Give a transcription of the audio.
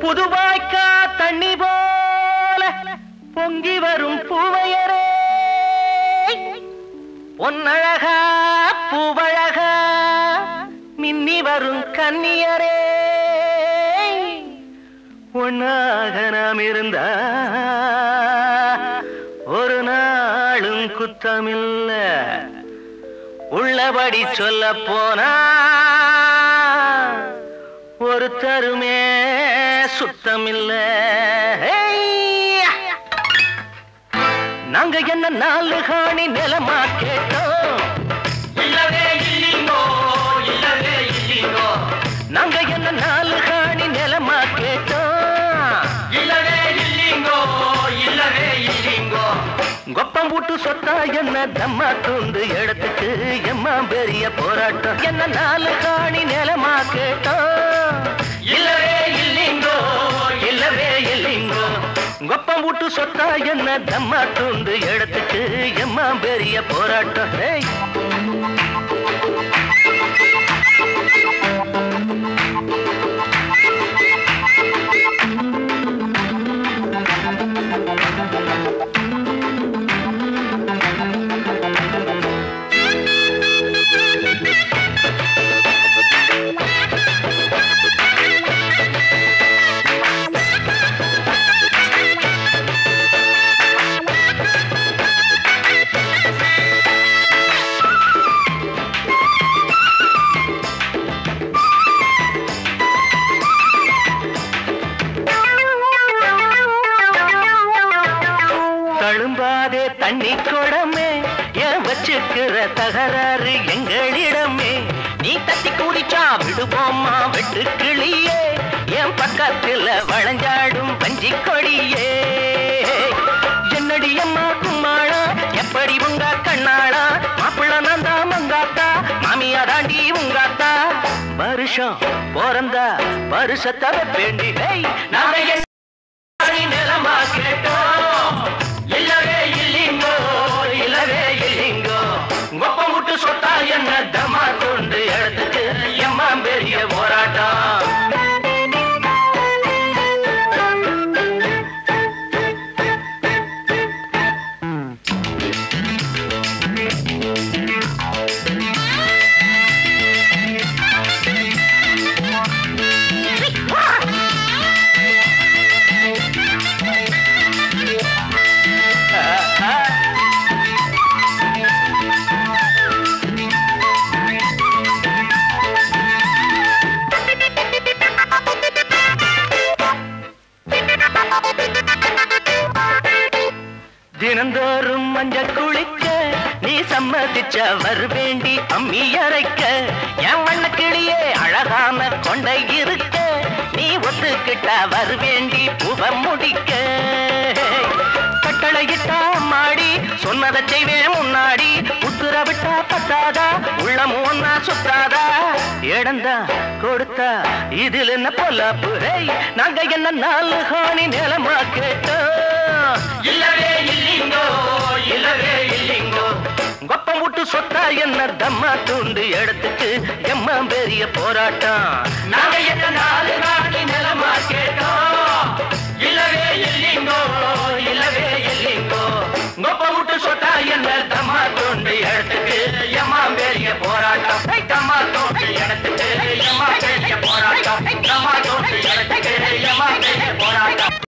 புதுவாய்க்கா தண்ணி போல பொங்கி வரும் பூவையரே பொன்னழகா பூவழகா மின்னி வரும் கன்னியரே ஒன்னாக நாம் இருந்தா ஒரு நாளும் குத்தமில்ல உள்ளபடி சொல்ல போனா ஒரு தருமே சுத்தமில்ல நாங்க என்ன நாலு காணி நிலமா கேட்டோம் இல்லவே இல்லீங்கோ இல்லவே இல்லீங்கோ நாங்க என்ன நாலு காணி நிலமா கேட்டோம் இல்லவே இல்லீங்கோ இல்லவே இல்லீங்கோ கொப்பம் போட்டு சொத்தா என்ன தம்மா துண்டு இடத்துக்கு எம்மா பெரிய போராட்டம் என்ன நாலு காணி நிலமா கேட்டோம் இல்லவே இல்லீங்கோ இல்லவே இல்லீங்கோ கொப்பம் போட்டு சொத்தா என்ன தம்மா துண்டு இடத்துக்கு எம்மா பெரிய போராட்டம் தழும்பாதே தண்ணி கொடமே ஏன் வச்சுக்கிற தகராறு எங்களிடமே நீ தட்டி குடிச்சா விடுவோமா வெட்டு கிளியே என் பக்கத்தில் வளைஞ்சாடும் பஞ்சி கொடியே என்னடி அம்மா கும்மாளா எப்படி உங்க கண்ணாளா மாப்பிள்ள நந்தா மங்காத்தா மாமியா தாண்டி உங்காத்தா வருஷம் பிறந்தா வருஷத்தை வேண்டி நாங்க நிலமா கேட்டோம் இல்லவே இல்லீங்கோ இல்லவே இல்லீங்கோ கொப்பம் விட்டு சொத்தா என்ன தமா கொண்டு இடத்துக்கு எம்மா பெரிய போராட்டம் தினந்தோறும் மஞ்ச குளிக்க நீ சம்மதிச்ச வருவேண்டி அம்மி அரைக்க என் வண்ண கிளியே அழகான கொண்டை இருக்க நீ ஒத்துக்கிட்ட வருவேண்டி புவ முடிக்க கட்டளையிட்டா மாடி சொன்னதை செய்வேன் முன்னாடி உத்துர விட்டா பத்தாதா உள்ளம் ஒன்னா சுத்தாதா இடந்தா கொடுத்தா இதில் என்ன பொல்லாப்புரை நாங்க என்ன நாலு காணி நிலமா கேட்டோம் இல்லவே இல்லீங்கோ இல்லவே இல்லீங்கோ கொப்பம் விட்டு சொத்தா என்ன தம்மா துண்டு இடத்துக்கு எம்மா பெரிய போராட்டம் நாங்க என்ன நாலு